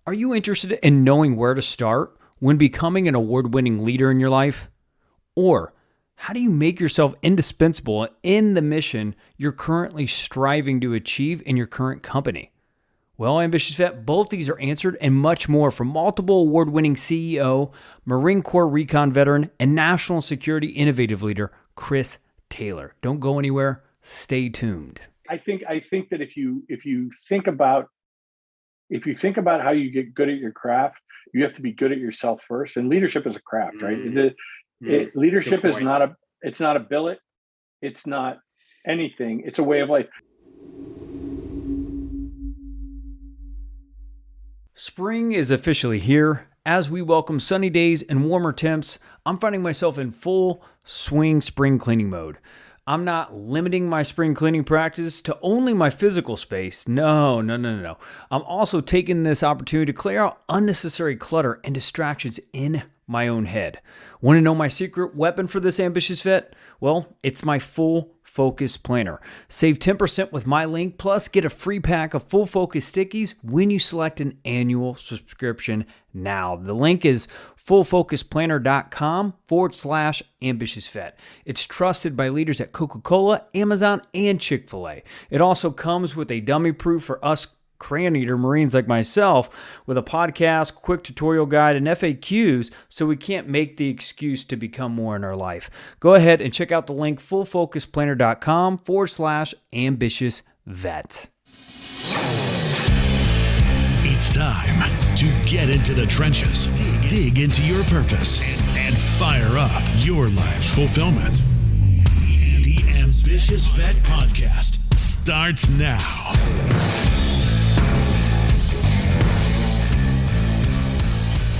Are you interested in knowing where to start when becoming an award-winning leader in your life? Or how do you make yourself indispensable in the mission you're currently striving to achieve in your current company? Well, Ambitious Vet, both these are answered and much more from multiple award-winning CEO, Marine Corps Recon veteran, and national security innovative leader, Chris Taylor. Don't go anywhere. Stay tuned. I think that if you think about how you get good at your craft, you have to be good at yourself first. And leadership is a craft, right? Leadership is not a billet. It's not anything. It's a way of life. Spring is officially here. As we welcome sunny days and warmer temps, I'm finding myself in full swing spring cleaning mode. I'm not limiting my spring cleaning practice to only my physical space. No. I'm also taking this opportunity to clear out unnecessary clutter and distractions in my own head. Want to know my secret weapon for this, Ambitious Vet? Well, it's my Full Focus Planner. Save 10% with my link, plus get a free pack of Full Focus stickies when you select an annual subscription now. The link is fullfocusplanner.com/ambitious vet. It's trusted by leaders at Coca-Cola, Amazon, and Chick-fil-A. It also comes with a dummy proof for us crayon eater Marines like myself, with a podcast, quick tutorial guide, and FAQs, so we can't make the excuse to become more in our life. Go ahead and check out the link fullfocusplanner.com/ambitious vet. It's time to get into the trenches, dig into your purpose, and fire up your life's fulfillment. The Ambitious Vet Podcast starts now.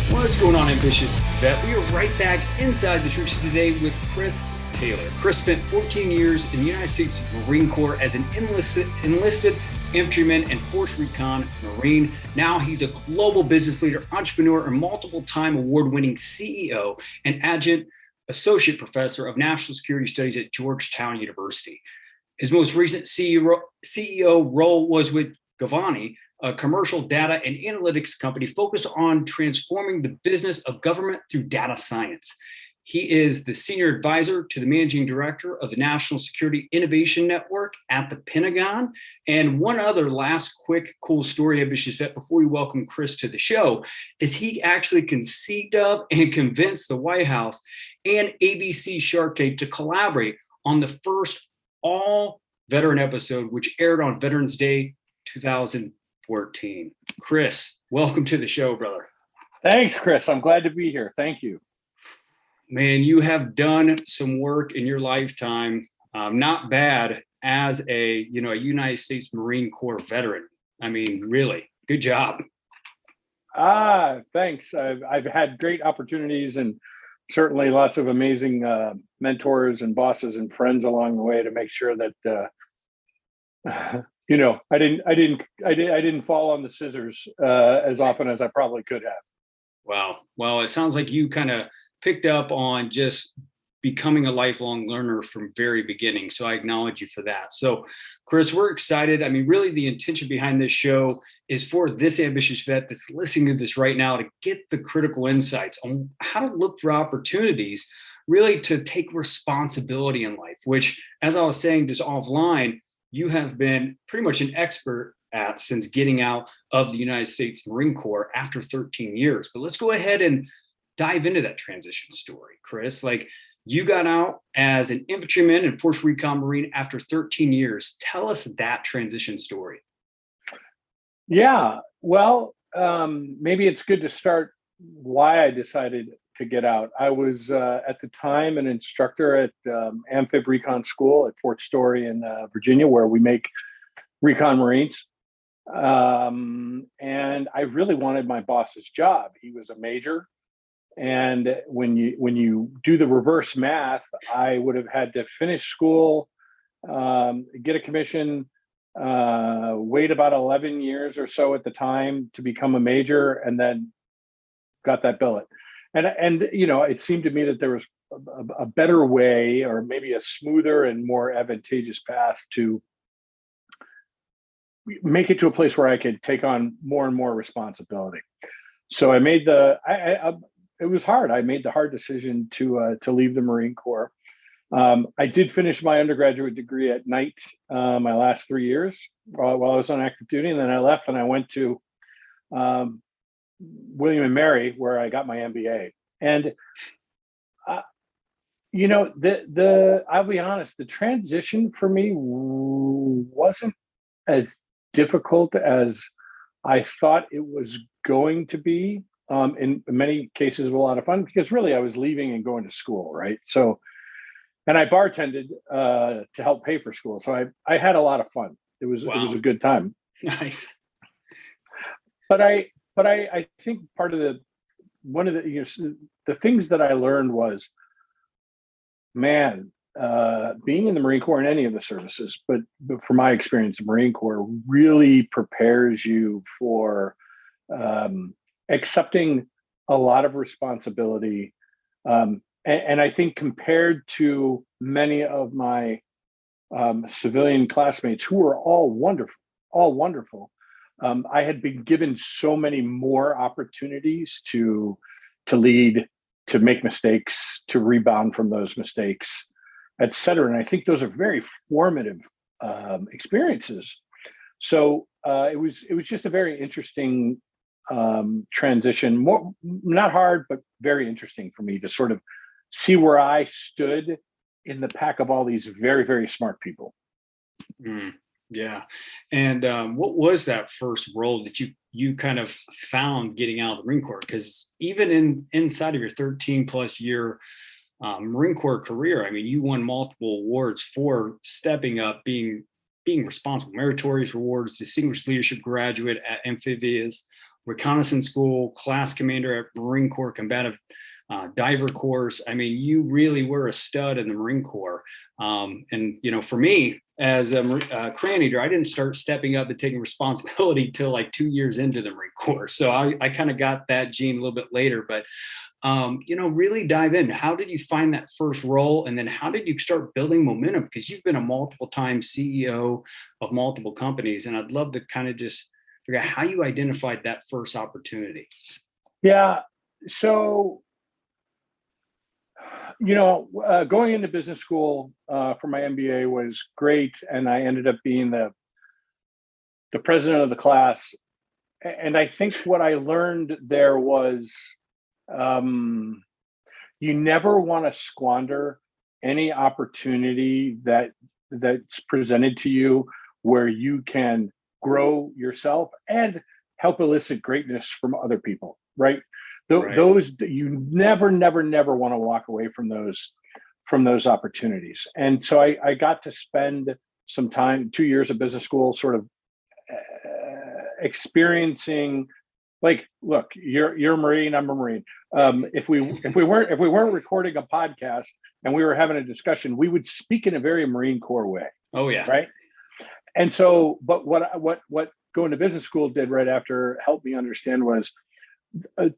What's going on, Ambitious Vet? We are right back inside the trenches today with Chris Taylor. Chris spent 14 years in the United States Marine Corps as an enlisted infantryman and Force Recon Marine. Now he's a global business leader, entrepreneur, and multiple-time award-winning CEO and adjunct associate professor of national security studies at Georgetown University. His most recent CEO role was with Gavani, a commercial data and analytics company focused on transforming the business of government through data science. He is the senior advisor to the managing director of the National Security Innovation Network at the Pentagon. And one other last quick cool story, Ambitious Vet, before we welcome Chris to the show, is he actually conceived of and convinced the White House and ABC Shark Tank to collaborate on the first all-veteran episode, which aired on Veterans Day 2014. Chris, welcome to the show, brother. Thanks, Chris. I'm glad to be here. Thank you. Man, you have done some work in your lifetime, not bad, as a United States Marine Corps veteran. I mean, really, good job. Thanks. I've had great opportunities and certainly lots of amazing mentors and bosses and friends along the way to make sure that I didn't fall on the scissors as often as I probably could have. Wow. Well, it sounds like you kind of picked up on just becoming a lifelong learner from very beginning. So I acknowledge you for that. So Chris, we're excited. I mean, really the intention behind this show is for this ambitious vet that's listening to this right now to get the critical insights on how to look for opportunities, really to take responsibility in life, which, as I was saying just offline, you have been pretty much an expert at since getting out of the United States Marine Corps after 13 years. But let's go ahead and dive into that transition story, Chris. Like, you got out as an infantryman and Force Recon Marine after 13 years. Tell us that transition story. Yeah, well, maybe it's good to start why I decided to get out. I was at the time an instructor at Amphib Recon School at Fort Story in Virginia, where we make Recon Marines. And I really wanted my boss's job. He was a major. And when you do the reverse math, I would have had to finish school, get a commission, wait about 11 years or so at the time to become a major, and then got that billet. And it seemed to me that there was a better way, or maybe a smoother and more advantageous path to make it to a place where I could take on more and more responsibility. So I made it was hard. I made the hard decision to leave the Marine Corps. I did finish my undergraduate degree at night, my last 3 years while I was on active duty, and then I left and I went to William and Mary, where I got my MBA. And I'll be honest, the transition for me wasn't as difficult as I thought it was going to be. In many cases, a lot of fun, because really I was leaving and going to school, right? So, and I bartended to help pay for school. So I had a lot of fun. It was a good time. Nice. But I think one of the things that I learned was, man, being in the Marine Corps, in any of the services, but from my experience, the Marine Corps really prepares you for accepting a lot of responsibility. And I think compared to many of my civilian classmates, who were all wonderful, I had been given so many more opportunities to lead, to make mistakes, to rebound from those mistakes, et cetera. And I think those are very formative experiences. So it was just a very interesting transition, not hard, but very interesting for me to sort of see where I stood in the pack of all these very, very smart people. Yeah. And what was that first role that you kind of found getting out of the Marine Corps? Because even inside of your 13 plus year Marine Corps career, I mean, you won multiple awards for stepping up, being responsible, meritorious awards, distinguished leadership graduate at Amphibious Reconnaissance School, class commander at Marine Corps Combative Diver Course. I mean, you really were a stud in the Marine Corps. And, for me, as a crayon eater, I didn't start stepping up and taking responsibility till like 2 years into the Marine Corps. So I kind of got that gene a little bit later, but, really dive in. How did you find that first role? And then how did you start building momentum? Because you've been a multiple time CEO of multiple companies. And I'd love to kind of just figure out how you identified that first opportunity. Yeah. So, going into business school for my MBA was great. And I ended up being the president of the class. And I think what I learned there was, you never want to squander any opportunity that's presented to you where you can grow yourself and help elicit greatness from other people, right? Those, you never want to walk away from those opportunities. And so I got to spend some time, 2 years of business school, sort of experiencing, like, look, you're a Marine, I'm a Marine. If we weren't recording a podcast and we were having a discussion, we would speak in a very Marine Corps way. Oh yeah. Right. And so, but what going to business school did right after helped me understand was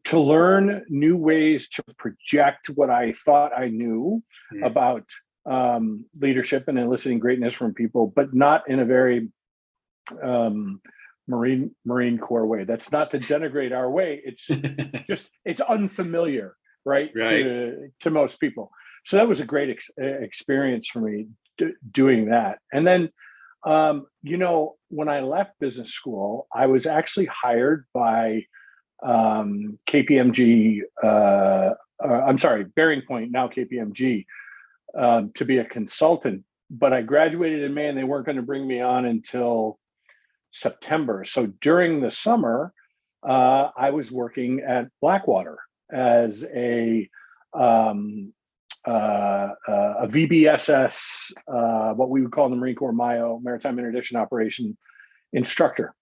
to learn new ways to project what I thought I knew about leadership and eliciting greatness from people, but not in a very Marine Corps way. That's not to denigrate our way. It's just, it's unfamiliar, right? To most people. So that was a great experience for me doing that. And then, when I left business school, I was actually hired by KPMG, Bearing Point, now KPMG, to be a consultant. But I graduated in May and they weren't going to bring me on until September. So during the summer, I was working at Blackwater as a VBSS, what we would call in the Marine Corps MIO, Maritime Interdiction Operation instructor.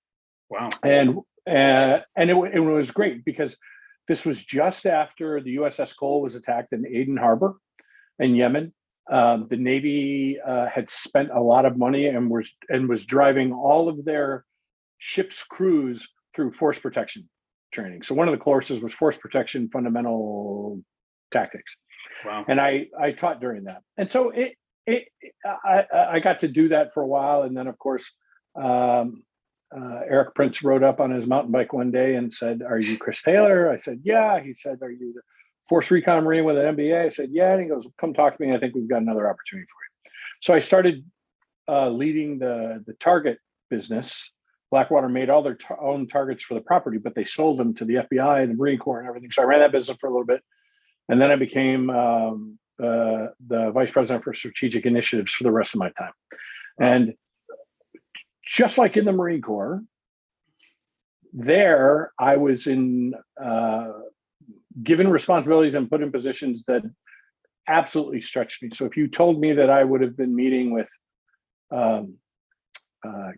Wow. And it was great because this was just after the USS Cole was attacked in Aden Harbor in Yemen. The Navy had spent a lot of money and was driving all of their ships' crews through force protection training. So one of the courses was force protection fundamental tactics. Wow. And I taught during that. And so I got to do that for a while. And then of course, Eric Prince rode up on his mountain bike one day and said, "Are you Chris Taylor?" I said, "Yeah." He said, "Are you the Force Recon Marine with an MBA?" I said, "Yeah." And he goes, "Come talk to me. I think we've got another opportunity for you." So I started leading the target business. Blackwater made all their own targets for the property, but they sold them to the FBI and the Marine Corps and everything. So I ran that business for a little bit. And then I became the vice president for strategic initiatives for the rest of my time. And just like in the Marine Corps, there I was given responsibilities and put in positions that absolutely stretched me. So if you told me that I would have been meeting with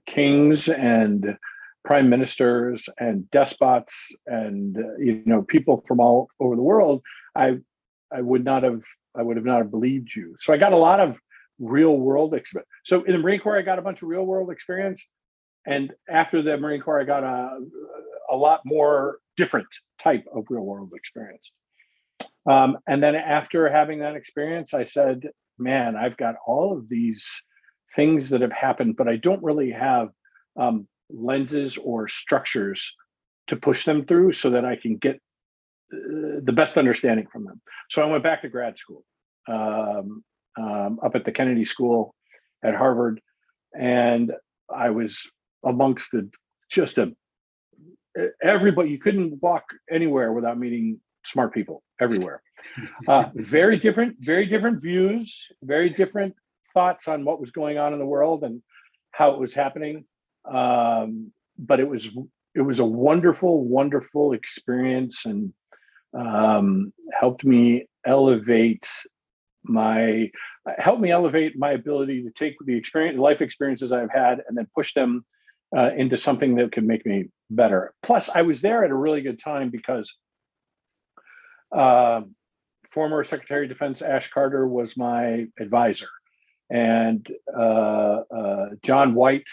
kings and prime ministers and despots and people from all over the world, I would have not believed you. So I got a lot of real world experience. So in the Marine Corps, I got a bunch of real world experience, and after the Marine Corps, I got a lot more different type of real world experience. And then after having that experience, I said, "Man, I've got all of these things that have happened, but I don't really have lenses or structures to push them through so that I can get the best understanding from them." So I went back to grad school up at the Kennedy School at Harvard, and I was amongst everybody. You couldn't walk anywhere without meeting smart people everywhere. Very different views, very different thoughts on what was going on in the world and how it was happening. But it was a wonderful experience, and helped me elevate my ability to take the life experiences I've had and then push them into something that could make me better. Plus, I was there at a really good time because former Secretary of Defense Ash Carter was my advisor, and John White,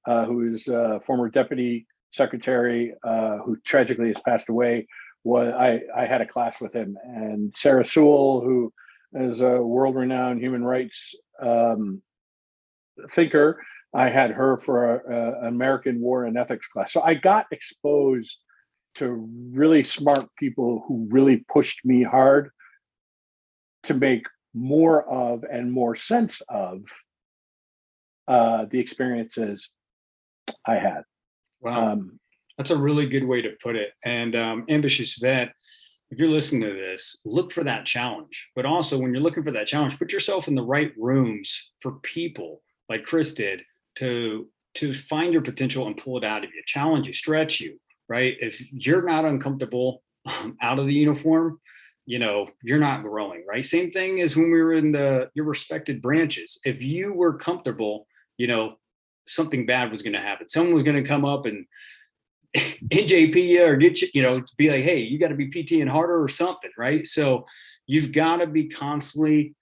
who is former Deputy Secretary, who tragically has passed away, I had a class with him, and Sarah Sewell, who is a world-renowned human rights thinker, I had her for an American War and Ethics class. So I got exposed to really smart people who really pushed me hard to make more of and more sense of the experiences I had. Wow. That's a really good way to put it. And Ambitious Vet, if you're listening to this, look for that challenge. But also, when you're looking for that challenge, put yourself in the right rooms for people like Chris did to find your potential and pull it out of you, challenge you, stretch you, right? If you're not uncomfortable out of the uniform, you're not growing, right? Same thing as when we were in your respected branches. If you were comfortable, something bad was going to happen. Someone was going to come up and NJP you or get you, to be like, hey, you got to be PTing harder or something, right? So you've got to be constantly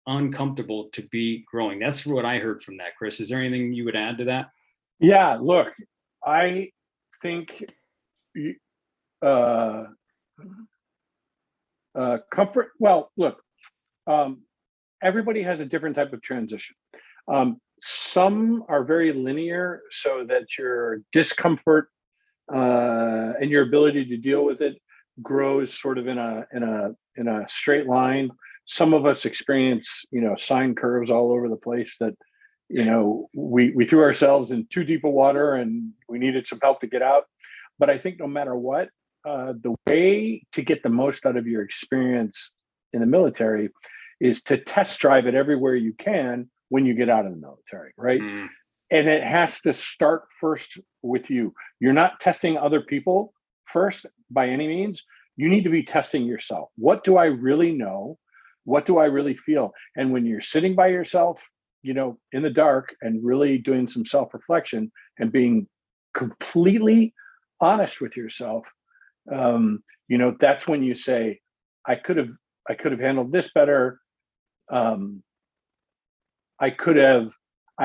uncomfortable to be growing. That's what I heard from that, Chris. Is there anything you would add to that? Yeah, look, I think comfort. Well, look, everybody has a different type of transition. Some are very linear, so that your discomfort and your ability to deal with it grows sort of in a straight line. Some of us experience, sine curves all over the place that, we threw ourselves in too deep a water and we needed some help to get out. But I think no matter what, the way to get the most out of your experience in the military is to test drive it everywhere you can when you get out of the military, right? Mm. And it has to start first with you. You're not testing other people first by any means. You need to be testing yourself. What do I really know? What do I really feel? And when you're sitting by yourself, in the dark and really doing some self-reflection and being completely honest with yourself, that's when you say, I could have handled this better. I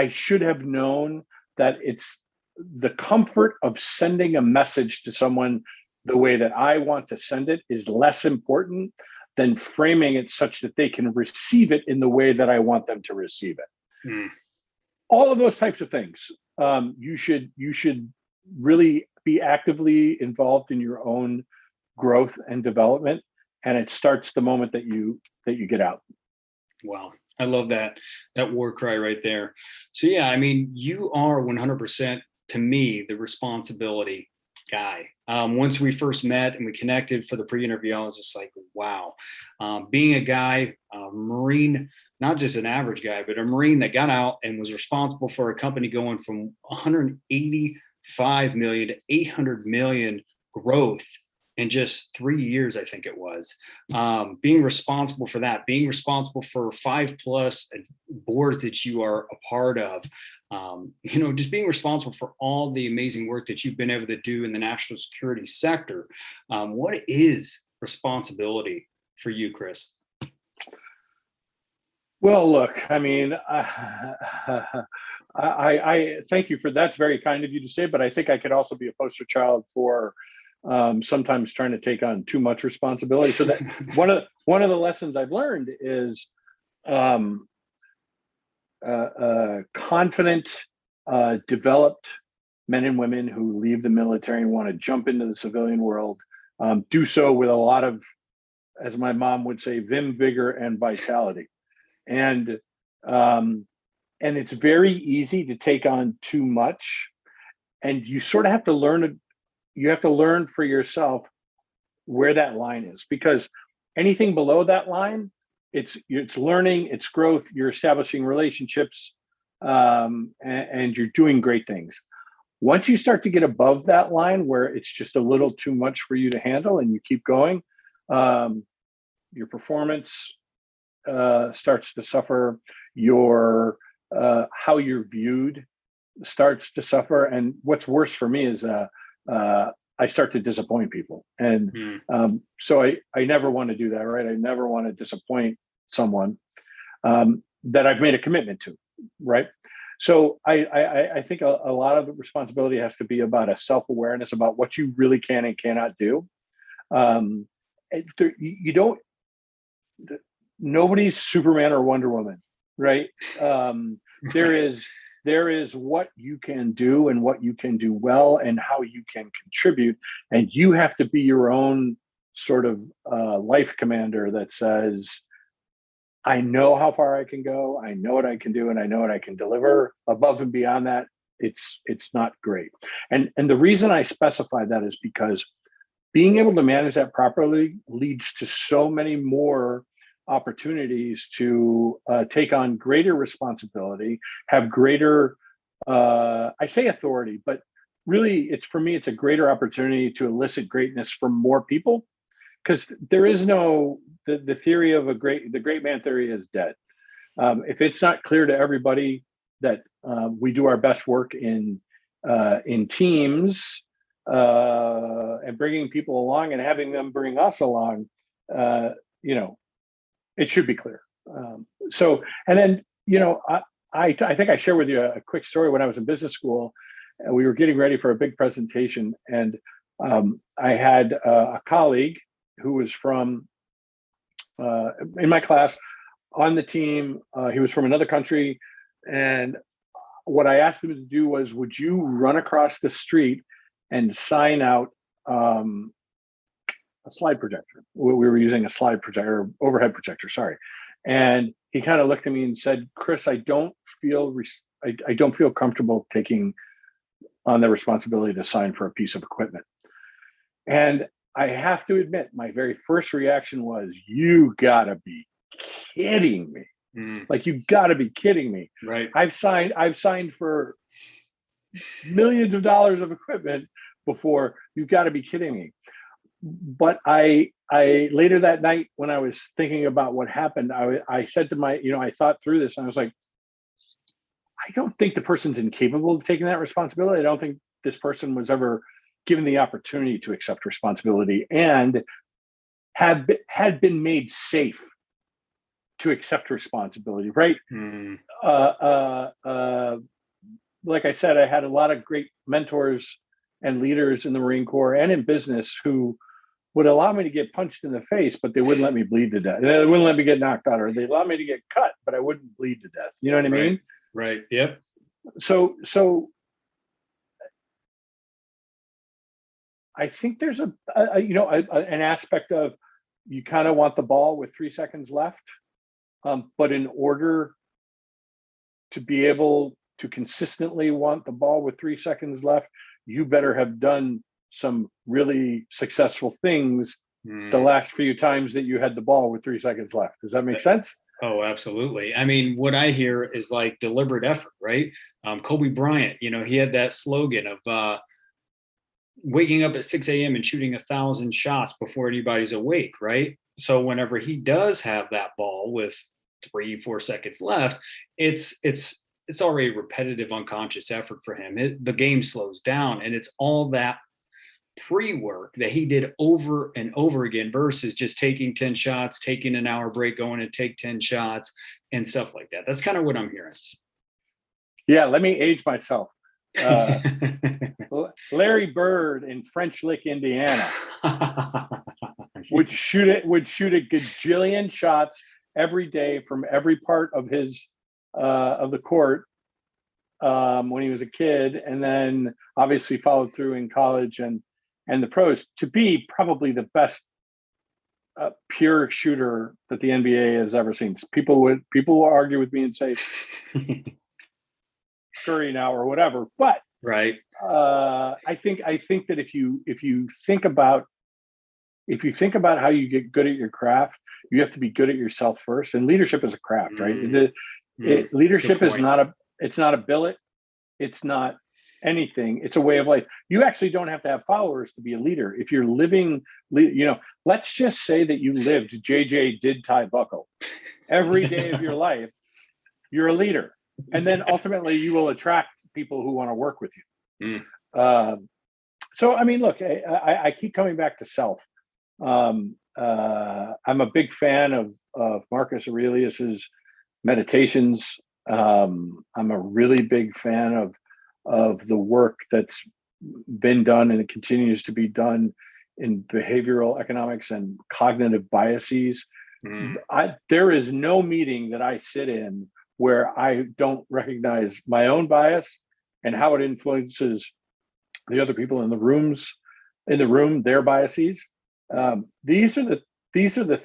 should have known that it's the comfort of sending a message to someone the way that I want to send it is less important than framing it such that they can receive it in the way that I want them to receive it. Mm. All of those types of things. You should really be actively involved in your own growth and development. And it starts the moment that you get out. Wow. I love that war cry right there. So yeah, I mean, you are 100% to me the responsibility guy. Once we first met and we connected for the pre-interview, I was just like, wow. Being a guy, a Marine, not just an average guy, but a Marine that got out and was responsible for a company going from 185 million to 800 million growth in just 3 years, I think it was. Being responsible for that, being responsible for 5+ boards that you are a part of, just being responsible for all the amazing work that you've been able to do in the national security sector. What is responsibility for you, Chris? Well, look, I mean, I thank you for that's very kind of you to say, but I think I could also be a poster child for sometimes trying to take on too much responsibility. So that one of the lessons I've learned is confident, developed men and women who leave the military and want to jump into the civilian world do so with a lot of, as my mom would say, vim, vigor, and vitality. And it's very easy to take on too much, and you sort of have to learn. You have to learn for yourself where that line is, because anything below that line, it's learning, it's growth. You're establishing relationships, and you're doing great things. Once you start to get above that line, where it's just a little too much for you to handle, and you keep going, your performance starts to suffer. Your how you're viewed starts to suffer, and what's worse for me is I start to disappoint people, and so I never want to do that, right? I never want to disappoint someone that I've made a commitment to, right? So I think a lot of the responsibility has to be about a self-awareness about what you really can and cannot do. You don't. Nobody's Superman or Wonder Woman, right? There is what you can do and what you can do well and how you can contribute. And you have to be your own sort of life commander that says, I know how far I can go, I know what I can do, and I know what I can deliver. Above and beyond that, it's not great. And the reason I specify that is because being able to manage that properly leads to so many more opportunities to take on greater responsibility, have greater, I say authority, but really it's a greater opportunity to elicit greatness from more people, because there is no, the theory of the great man theory is dead. If it's not clear to everybody that we do our best work in teams and bringing people along and having them bring us along, it should be clear. And then, I think I share with you a quick story. When I was in business school, and we were getting ready for a big presentation, and I had a colleague who was from, in my class, on the team. He was from another country. And what I asked him to do was, would you run across the street and sign out a slide projector? We were using a slide projector, overhead projector, sorry. And he kind of looked at me and said, Chris, I don't feel comfortable taking on the responsibility to sign for a piece of equipment. And I have to admit, my very first reaction was, you gotta be kidding me. Like, you gotta be kidding me. Right. I've signed for millions of dollars of equipment before. You've got to be kidding me. But I later that night, when I was thinking about what happened, I said to I thought through this, and I was like, I don't think the person's incapable of taking that responsibility. I don't think this person was ever given the opportunity to accept responsibility and had been made safe to accept responsibility, right? Like I said, I had a lot of great mentors and leaders in the Marine Corps and in business who would allow me to get punched in the face, but they wouldn't let me bleed to death. They wouldn't let me get knocked out, or they'd allow me to get cut, but I wouldn't bleed to death. You know what I mean? Right. Yep. So I think there's an aspect of you kind of want the ball with 3 seconds left, but in order to be able to consistently want the ball with 3 seconds left, you better have done some really successful things the last few times that you had the ball with 3 seconds left. Does that make sense? Oh, absolutely. I mean, what I hear is like deliberate effort, right? Kobe Bryant, he had that slogan of waking up at 6 a.m. and shooting 1,000 shots before anybody's awake, right? So whenever he does have that ball with 3-4 seconds left, it's already repetitive, unconscious effort for him. The game slows down, and it's all that pre-work that he did over and over again versus just taking 10 shots, taking an hour break, going to take 10 shots and stuff like that. That's kind of what I'm hearing. Yeah, let me age myself. Larry Bird in French Lick, Indiana would shoot a gajillion shots every day from every part of his of the court when he was a kid, and then obviously followed through in college and the pros to be probably the best pure shooter that the NBA has ever seen. People will argue with me and say Curry now or whatever, but right. I think that if you think about how you get good at your craft, you have to be good at yourself first. And leadership is a craft, right? Leadership is not a billet. It's not anything. It's a way of life. You actually don't have to have followers to be a leader. If you're living, let's just say that you lived JJ did tie buckle every day of your life, you're a leader. And then ultimately you will attract people who want to work with you. So, I mean, look, I keep coming back to self. I'm a big fan of Marcus Aurelius's meditations. I'm a really big fan of the work that's been done and it continues to be done in behavioral economics and cognitive biases. There is no meeting that I sit in where I don't recognize my own bias and how it influences the other people in the room, their biases. These are the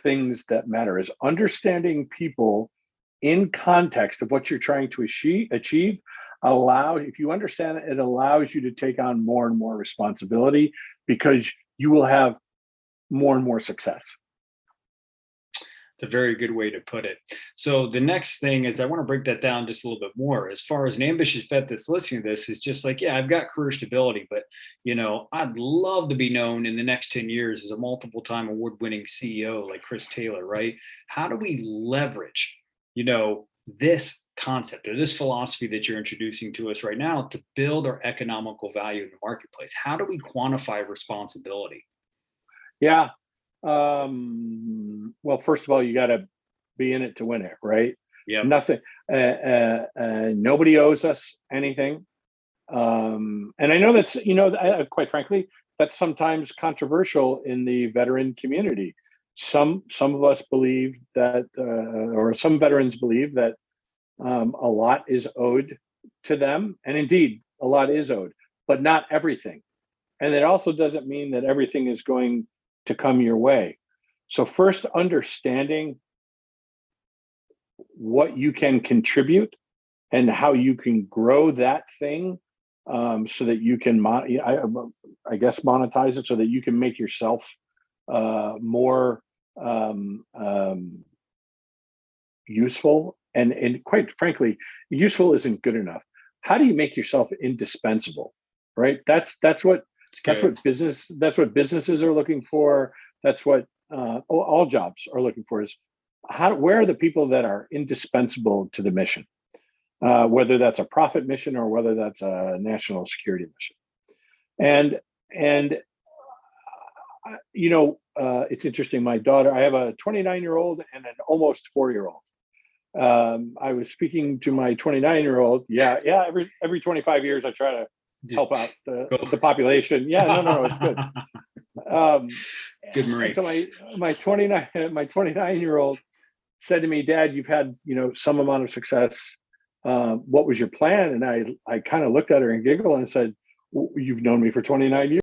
things that matter, is understanding people in context of what you're trying to achieve. If you understand it, it allows you to take on more and more responsibility because you will have more and more success. It's a very good way to put it. So the next thing is I want to break that down just a little bit more. As far as an ambitious vet that's listening to this is just like, yeah, I've got career stability, but I'd love to be known in the next 10 years as a multiple time award-winning CEO like Chris Taylor, right? How do we leverage, this concept or this philosophy that you're introducing to us right now to build our economical value in the marketplace? How do we quantify responsibility? Yeah. Well, first of all, you got to be in it to win it, right? Yeah. Nothing. Nobody owes us anything. And I know that's, quite frankly, that's sometimes controversial in the veteran community. Some of us believe that, or some veterans believe that a lot is owed to them, and indeed, a lot is owed, but not everything. And it also doesn't mean that everything is going to come your way. So first, understanding what you can contribute and how you can grow that thing so that you can, monetize it so that you can make yourself more useful. And quite frankly, useful isn't good enough. How do you make yourself indispensable, right? That's what businesses are looking for. That's what all jobs are looking for, is where are the people that are indispensable to the mission, whether that's a profit mission or whether that's a national security mission. And it's interesting. My daughter, I have a 29-year-old and an almost 4-year-old. I was speaking to my 29-year-old. Yeah. Every 25 years, I try to help out the population. Yeah, no, it's good. Good Marine. So my 29-year-old said to me, "Dad, you've had some amount of success. What was your plan?" And I kind of looked at her and giggled and said, "You've known me for 29 years."